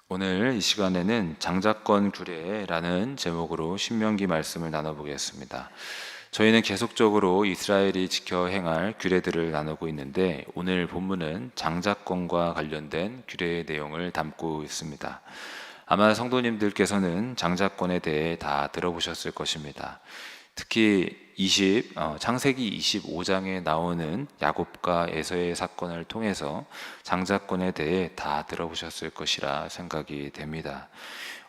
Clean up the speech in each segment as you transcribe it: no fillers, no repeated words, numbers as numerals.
오늘 이 시간에는 장자권 규례라는 제목으로 신명기 말씀을 나눠보겠습니다. 저희는 계속적으로 이스라엘이 지켜 행할 규례들을 나누고 있는데 오늘 본문은 장자권과 관련된 규례의 내용을 담고 있습니다. 아마 성도님들께서는 장자권에 대해 다 들어보셨을 것입니다. 특히 창세기 25장에 나오는 야곱과 에서의 사건을 통해서 장자권에 대해 다 들어보셨을 것이라 생각이 됩니다.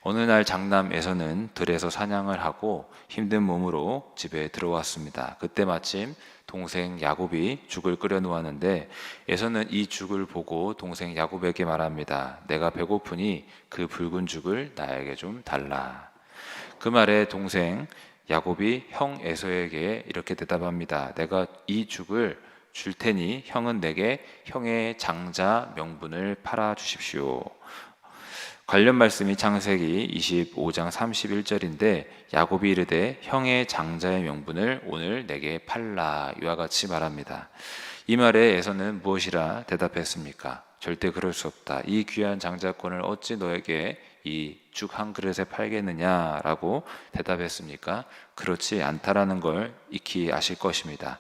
어느 날 장남 에서는 들에서 사냥을 하고 힘든 몸으로 집에 들어왔습니다. 그때 마침 동생 야곱이 죽을 끓여 놓았는데 에서는 이 죽을 보고 동생 야곱에게 말합니다. 내가 배고프니 그 붉은 죽을 나에게 좀 달라. 그 말에 동생 야곱이 형 에서에게 이렇게 대답합니다. 내가 이 죽을 줄 테니 형은 내게 형의 장자 명분을 팔아 주십시오. 관련 말씀이 창세기 25장 31절인데 야곱이 이르되 형의 장자의 명분을 오늘 내게 팔라 이와 같이 말합니다. 이 말에 에서는 무엇이라 대답했습니까? 절대 그럴 수 없다. 이 귀한 장자권을 어찌 너에게 이 죽 한 그릇에 팔겠느냐라고 대답했습니까? 그렇지 않다라는 걸 익히 아실 것입니다.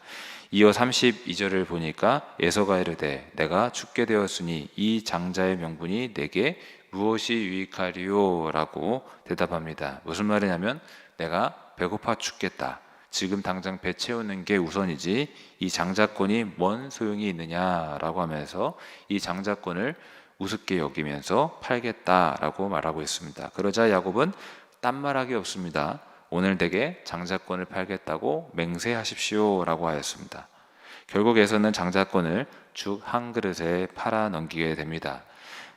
이어 32절을 보니까 에서가 이르되 내가 죽게 되었으니 이 장자의 명분이 내게 무엇이 유익하리요? 라고 대답합니다. 무슨 말이냐면 내가 배고파 죽겠다. 지금 당장 배 채우는 게 우선이지 이 장자권이 뭔 소용이 있느냐라고 하면서 이 장자권을 우습게 여기면서 팔겠다라고 말하고 있습니다. 그러자 야곱은 딴말하기 없습니다. 오늘 내게 장자권을 팔겠다고 맹세하십시오 라고 하였습니다. 결국에서는 장자권을 죽 한 그릇에 팔아 넘기게 됩니다.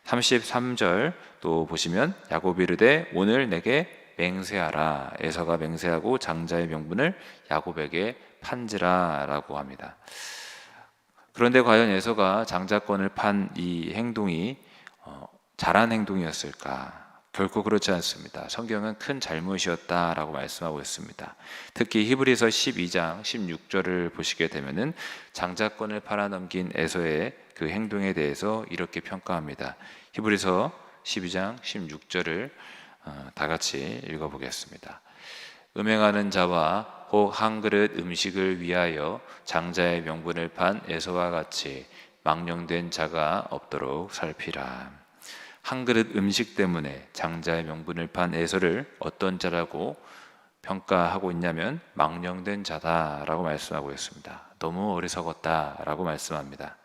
33절 또 보시면 야곱이 이르되 오늘 내게 맹세하라. 에서가 맹세하고 장자의 명분을 야곱에게 판지라 라고 합니다. 그런데 과연 에서가 장자권을 판 이 행동이 잘한 행동이었을까? 결코 그렇지 않습니다. 성경은 큰 잘못이었다라고 말씀하고 있습니다. 특히 히브리서 12장 16절을 보시게 되면은 장자권을 팔아넘긴 에서의 그 행동에 대해서 이렇게 평가합니다. 히브리서 12장 16절을 다 같이 읽어보겠습니다. 음행하는 자와 혹 한 그릇 음식을 위하여 장자의 명분을 판 에서와 같이 망령된 자가 없도록 살피라. 한 그릇 음식 때문에 장자의 명분을 판 에서를 어떤 자라고 평가하고 있냐면 망령된 자다라고 말씀하고 있습니다. 너무 어리석었다라고 말씀합니다.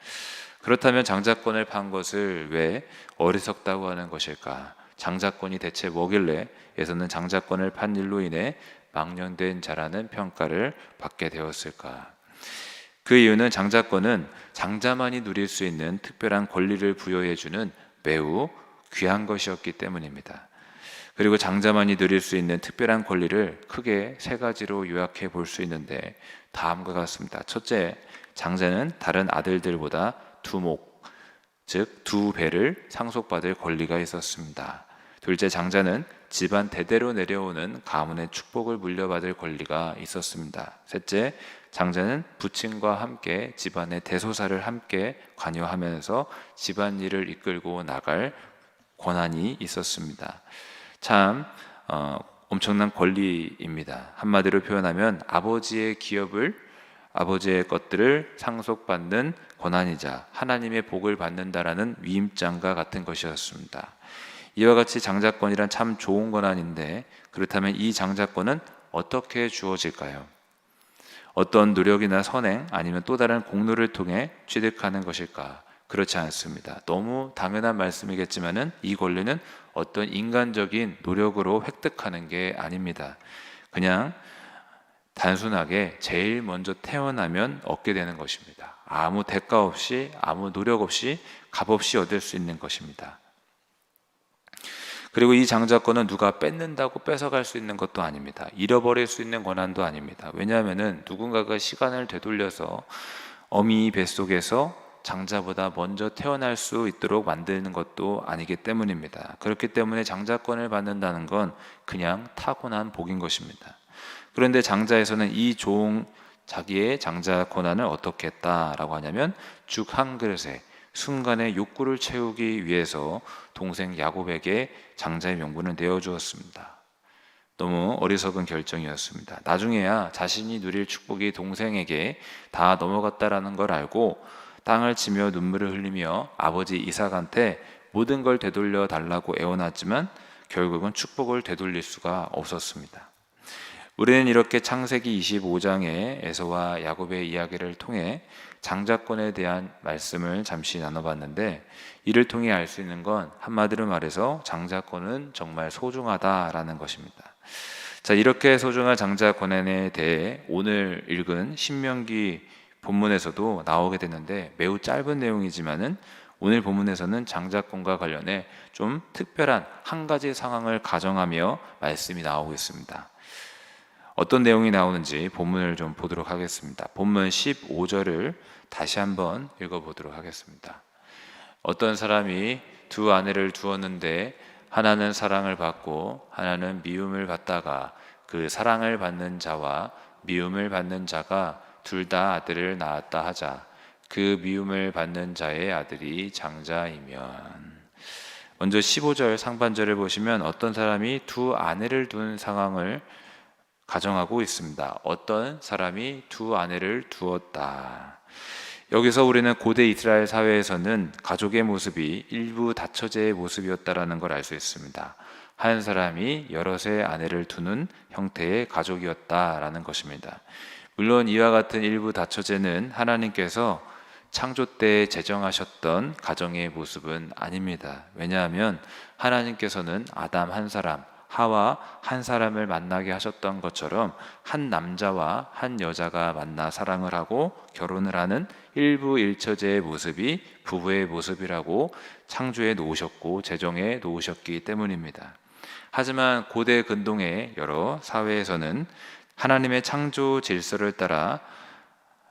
그렇다면 장자권을 판 것을 왜 어리석다고 하는 것일까? 장자권이 대체 뭐길래 에서는 장자권을 판 일로 인해 망령된 자라는 평가를 받게 되었을까? 그 이유는 장자권은 장자만이 누릴 수 있는 특별한 권리를 부여해주는 매우 귀한 것이었기 때문입니다. 그리고 장자만이 누릴 수 있는 특별한 권리를 크게 세 가지로 요약해 볼 수 있는데 다음과 같습니다. 첫째, 장자는 다른 아들들보다 두목, 즉 두 배를 상속받을 권리가 있었습니다. 둘째, 장자는 집안 대대로 내려오는 가문의 축복을 물려받을 권리가 있었습니다. 셋째, 장자는 부친과 함께 집안의 대소사를 함께 관여하면서 집안일을 이끌고 나갈 권한이 있었습니다. 참 엄청난 권리입니다. 한마디로 표현하면 아버지의 것들을 상속받는 권한이자 하나님의 복을 받는다라는 위임장과 같은 것이었습니다. 이와 같이 장자권이란 참 좋은 권한인데 그렇다면 이 장자권은 어떻게 주어질까요? 어떤 노력이나 선행 아니면 또 다른 공로를 통해 취득하는 것일까? 그렇지 않습니다. 너무 당연한 말씀이겠지만은 이 권리는 어떤 인간적인 노력으로 획득하는 게 아닙니다. 그냥 단순하게 제일 먼저 태어나면 얻게 되는 것입니다. 아무 대가 없이 아무 노력 없이 값 없이 얻을 수 있는 것입니다. 그리고 이 장자권은 누가 뺏는다고 뺏어갈 수 있는 것도 아닙니다. 잃어버릴 수 있는 권한도 아닙니다. 왜냐하면 누군가가 시간을 되돌려서 어미 뱃속에서 장자보다 먼저 태어날 수 있도록 만드는 것도 아니기 때문입니다. 그렇기 때문에 장자권을 받는다는 건 그냥 타고난 복인 것입니다. 그런데 장자에서는 이 좋은 자기의 장자 권한을 어떻게 했다라고 하냐면 죽 한 그릇에 순간의 욕구를 채우기 위해서 동생 야곱에게 장자의 명분을 내어주었습니다. 너무 어리석은 결정이었습니다. 나중에야 자신이 누릴 축복이 동생에게 다 넘어갔다라는 걸 알고 땅을 치며 눈물을 흘리며 아버지 이삭한테 모든 걸 되돌려 달라고 애원하지만 결국은 축복을 되돌릴 수가 없었습니다. 우리는 이렇게 창세기 25장의 에서와 야곱의 이야기를 통해 장자권에 대한 말씀을 잠시 나눠봤는데, 이를 통해 알 수 있는 건 한마디로 말해서 장자권은 정말 소중하다라는 것입니다. 자, 이렇게 소중한 장자권에 대해 오늘 읽은 신명기 본문에서도 나오게 되는데, 매우 짧은 내용이지만은 오늘 본문에서는 장자권과 관련해 좀 특별한 한 가지 상황을 가정하며 말씀이 나오고 있습니다. 어떤 내용이 나오는지 본문을 좀 보도록 하겠습니다. 본문 15절을 다시 한번 읽어보도록 하겠습니다. 어떤 사람이 두 아내를 두었는데 하나는 사랑을 받고 하나는 미움을 받다가 그 사랑을 받는 자와 미움을 받는 자가 둘 다 아들을 낳았다 하자. 그 미움을 받는 자의 아들이 장자이면. 먼저 15절 상반절을 보시면 어떤 사람이 두 아내를 둔 상황을 가정하고 있습니다. 어떤 사람이 두 아내를 두었다. 여기서 우리는 고대 이스라엘 사회에서는 가족의 모습이 일부 다처제의 모습이었다라는 걸 알 수 있습니다. 한 사람이 여럿의 아내를 두는 형태의 가족이었다라는 것입니다. 물론 이와 같은 일부 다처제는 하나님께서 창조 때 제정하셨던 가정의 모습은 아닙니다. 왜냐하면 하나님께서는 아담 한 사람, 하와 한 사람을 만나게 하셨던 것처럼 한 남자와 한 여자가 만나 사랑을 하고 결혼을 하는 일부 일처제의 모습이 부부의 모습이라고 창조해 놓으셨고 제정해 놓으셨기 때문입니다. 하지만 고대 근동의 여러 사회에서는 하나님의 창조 질서를 따라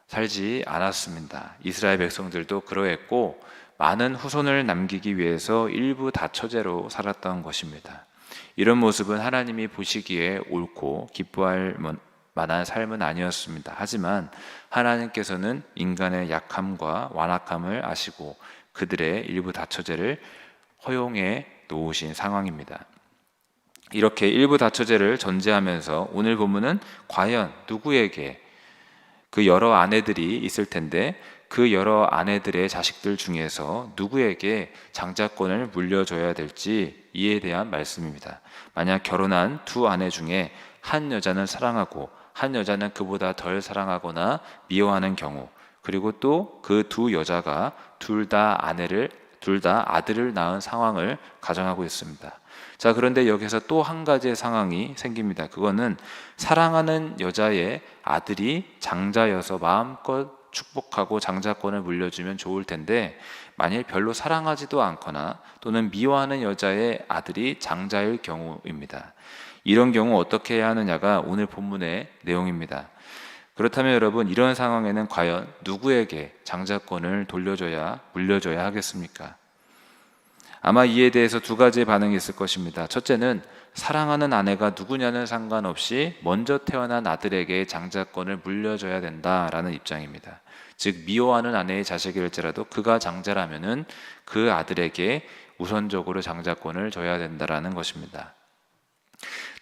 살지 않았습니다. 이스라엘 백성들도 그러했고 많은 후손을 남기기 위해서 일부 다처제로 살았던 것입니다. 이런 모습은 하나님이 보시기에 옳고 기뻐할 만한 삶은 아니었습니다. 하지만 하나님께서는 인간의 약함과 완악함을 아시고 그들의 일부 다처제를 허용해 놓으신 상황입니다. 이렇게 일부 다처제를 전제하면서 오늘 본문은 과연 누구에게, 그 여러 아내들이 있을 텐데 그 여러 아내들의 자식들 중에서 누구에게 장자권을 물려줘야 될지 이에 대한 말씀입니다. 만약 결혼한 두 아내 중에 한 여자는 사랑하고 한 여자는 그보다 덜 사랑하거나 미워하는 경우, 그리고 또 그 두 여자가 둘 다 아들을 낳은 상황을 가정하고 있습니다. 자, 그런데 여기서 또 한 가지의 상황이 생깁니다. 그거는 사랑하는 여자의 아들이 장자여서 마음껏 축복하고 장자권을 물려주면 좋을 텐데, 만일 별로 사랑하지도 않거나 또는 미워하는 여자의 아들이 장자일 경우입니다. 이런 경우 어떻게 해야 하느냐가 오늘 본문의 내용입니다. 그렇다면 여러분, 이런 상황에는 과연 누구에게 장자권을 물려줘야 하겠습니까? 아마 이에 대해서 두 가지의 반응이 있을 것입니다. 첫째는 사랑하는 아내가 누구냐는 상관없이 먼저 태어난 아들에게 장자권을 물려줘야 된다라는 입장입니다. 즉, 미워하는 아내의 자식일지라도 그가 장자라면은 그 아들에게 우선적으로 장자권을 줘야 된다라는 것입니다.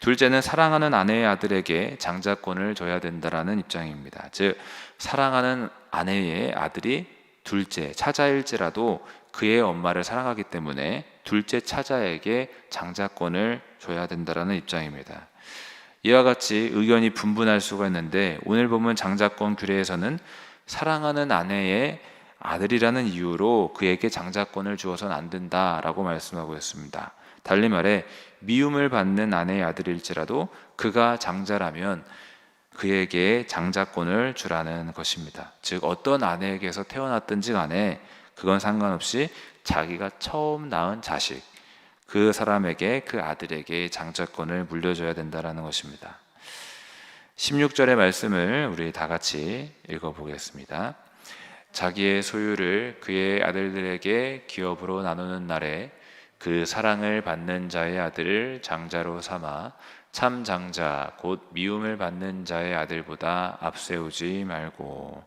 둘째는 사랑하는 아내의 아들에게 장자권을 줘야 된다라는 입장입니다. 즉, 사랑하는 아내의 아들이 둘째 차자일지라도 그의 엄마를 사랑하기 때문에 둘째 차자에게 장자권을 줘야 된다라는 입장입니다. 이와 같이 의견이 분분할 수가 있는데, 오늘 보면 장자권 규례에서는 사랑하는 아내의 아들이라는 이유로 그에게 장자권을 주어서는 안 된다라고 말씀하고 있습니다. 달리 말해 미움을 받는 아내의 아들일지라도 그가 장자라면 그에게 장자권을 주라는 것입니다. 즉, 어떤 아내에게서 태어났든지 간에 그건 상관없이 자기가 처음 낳은 자식, 그 사람에게, 그 아들에게 장자권을 물려줘야 된다는 것입니다. 16절의 말씀을 우리 다 같이 읽어보겠습니다. 자기의 소유를 그의 아들들에게 기업으로 나누는 날에 그 사랑을 받는 자의 아들을 장자로 삼아 참 장자 곧 미움을 받는 자의 아들보다 앞세우지 말고.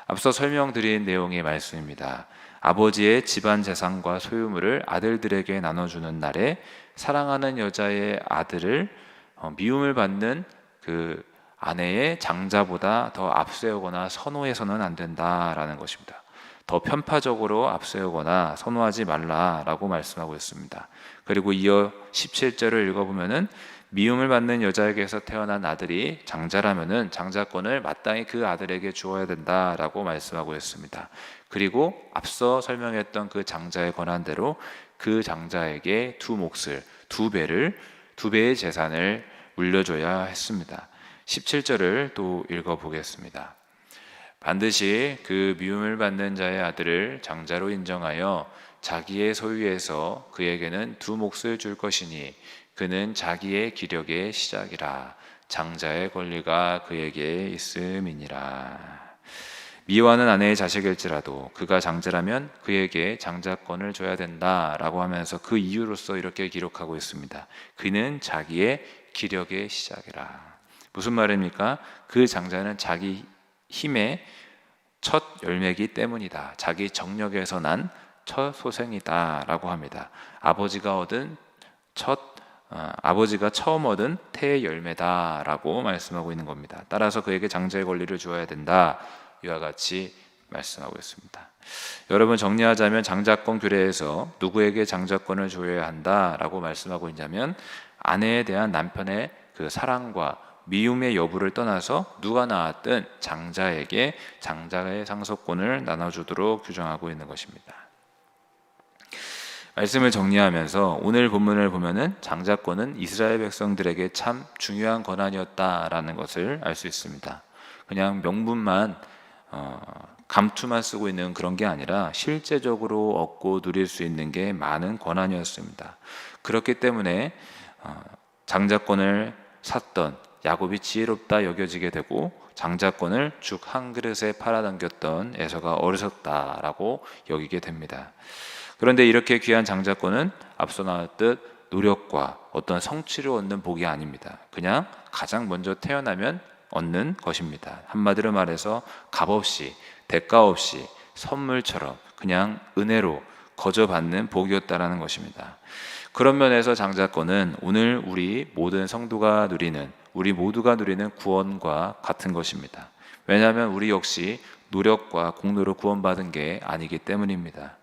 앞서 설명드린 내용의 말씀입니다. 아버지의 집안 재산과 소유물을 아들들에게 나눠주는 날에 사랑하는 여자의 아들을 미움을 받는 그 아내의 장자보다 더 앞세우거나 선호해서는 안 된다라는 것입니다. 더 편파적으로 앞세우거나 선호하지 말라라고 말씀하고 있습니다. 그리고 이어 17절을 읽어보면은 미움을 받는 여자에게서 태어난 아들이 장자라면은 장자권을 마땅히 그 아들에게 주어야 된다라고 말씀하고 있습니다. 그리고 앞서 설명했던 그 장자의 권한대로 그 장자에게 두 몫을, 두 배의 재산을 물려줘야 했습니다. 17절을 또 읽어보겠습니다. 반드시 그 미움을 받는 자의 아들을 장자로 인정하여 자기의 소유에서 그에게는 두 몫을 줄 것이니 그는 자기의 기력의 시작이라. 장자의 권리가 그에게 있음이니라. 미워하는 아내의 자식일지라도 그가 장자라면 그에게 장자권을 줘야 된다라고 하면서 그 이유로서 이렇게 기록하고 있습니다. 그는 자기의 기력의 시작이라. 무슨 말입니까? 그 장자는 자기 힘의 첫 열매이기 때문이다. 자기 정력에서 난 첫 소생이다라고 합니다. 아버지가 처음 얻은 태의 열매다라고 말씀하고 있는 겁니다. 따라서 그에게 장자의 권리를 주어야 된다. 이와 같이 말씀하고 있습니다. 여러분, 정리하자면 장자권 규례에서 누구에게 장자권을 줘야 한다라고 말씀하고 있냐면 아내에 대한 남편의 그 사랑과 미움의 여부를 떠나서 누가 낳았든 장자에게 장자의 상속권을 나눠주도록 규정하고 있는 것입니다. 말씀을 정리하면서 오늘 본문을 보면은 장자권은 이스라엘 백성들에게 참 중요한 권한이었다라는 것을 알 수 있습니다. 그냥 명분만 감투만 쓰고 있는 그런 게 아니라 실제적으로 얻고 누릴 수 있는 게 많은 권한이었습니다. 그렇기 때문에 장자권을 샀던 야곱이 지혜롭다 여겨지게 되고 장자권을 죽 한 그릇에 팔아넘겼던 에서가 어리석다라고 여기게 됩니다. 그런데 이렇게 귀한 장자권은 앞서 나왔듯 노력과 어떤 성취를 얻는 복이 아닙니다. 그냥 가장 먼저 태어나면 얻는 것입니다. 한마디로 말해서 값없이, 대가 없이 선물처럼 그냥 은혜로 거저 받는 복이었다라는 것입니다. 그런 면에서 장자권은 오늘 우리 모두가 누리는 구원과 같은 것입니다. 왜냐하면 우리 역시 노력과 공로로 구원받은 게 아니기 때문입니다.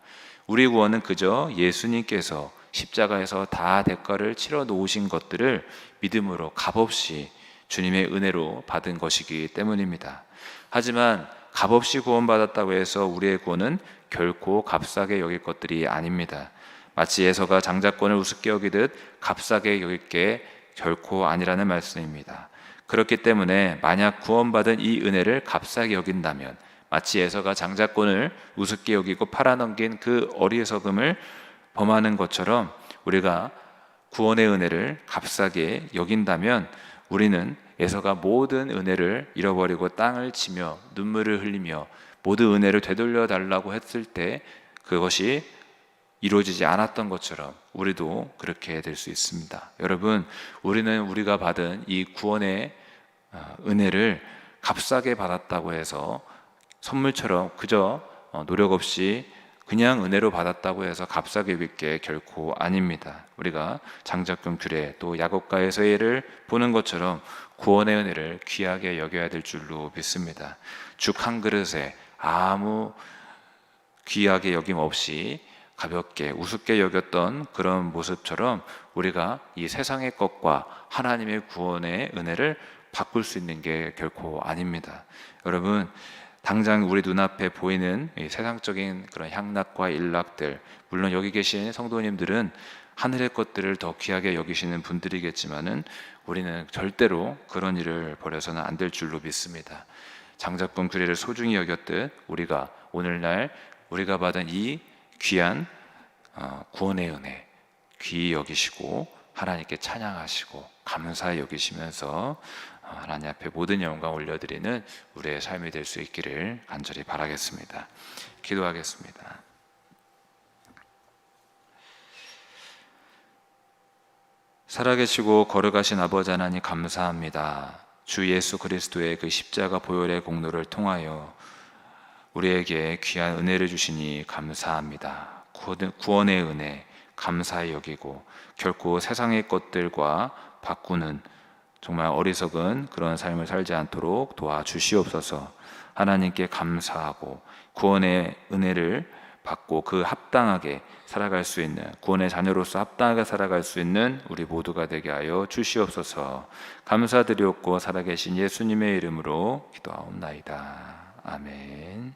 우리 구원은 그저 예수님께서 십자가에서 다 대가를 치러 놓으신 것들을 믿음으로 값없이 주님의 은혜로 받은 것이기 때문입니다. 하지만 값없이 구원받았다고 해서 우리의 구원은 결코 값싸게 여길 것들이 아닙니다. 마치 에서가 장자권을 우습게 여기듯 값싸게 여길 게 결코 아니라는 말씀입니다. 그렇기 때문에 만약 구원받은 이 은혜를 값싸게 여긴다면 마치 에서가 장자권을 우습게 여기고 팔아넘긴 그 어리석음을 범하는 것처럼 우리가 구원의 은혜를 값싸게 여긴다면 우리는 에서가 모든 은혜를 잃어버리고 땅을 치며 눈물을 흘리며 모든 은혜를 되돌려 달라고 했을 때 그것이 이루어지지 않았던 것처럼 우리도 그렇게 될 수 있습니다. 여러분, 우리는 우리가 받은 이 구원의 은혜를 값싸게 받았다고 해서 선물처럼 그저 노력 없이 그냥 은혜로 받았다고 해서 값싸게 여길 게 결코 아닙니다. 우리가 장자권 규례 또 야곱과의 예를 보는 것처럼 구원의 은혜를 귀하게 여겨야 될 줄로 믿습니다. 죽 한 그릇에 아무 귀하게 여김 없이 가볍게 우습게 여겼던 그런 모습처럼 우리가 이 세상의 것과 하나님의 구원의 은혜를 바꿀 수 있는 게 결코 아닙니다. 여러분, 당장 우리 눈앞에 보이는 이 세상적인 그런 향락과 일락들, 물론 여기 계신 성도님들은 하늘의 것들을 더 귀하게 여기시는 분들이겠지만은 우리는 절대로 그런 일을 벌여서는 안 될 줄로 믿습니다. 장자권 규례를 소중히 여겼듯 우리가 오늘날 우리가 받은 이 귀한 구원의 은혜 귀히 여기시고 하나님께 찬양하시고 감사히 여기시면서 하나님 앞에 모든 영광 올려드리는 우리의 삶이 될 수 있기를 간절히 바라겠습니다. 기도하겠습니다. 살아계시고 거룩하신 아버지 하나님 감사합니다. 주 예수 그리스도의 그 십자가 보혈의 공로를 통하여 우리에게 귀한 은혜를 주시니 감사합니다. 구원의 은혜 감사히 여기고 결코 세상의 것들과 바꾸는 정말 어리석은 그런 삶을 살지 않도록 도와주시옵소서. 하나님께 감사하고 구원의 은혜를 받고 그 합당하게 살아갈 수 있는, 구원의 자녀로서 합당하게 살아갈 수 있는 우리 모두가 되게 하여 주시옵소서. 감사드리옵고 살아계신 예수님의 이름으로 기도하옵나이다. 아멘.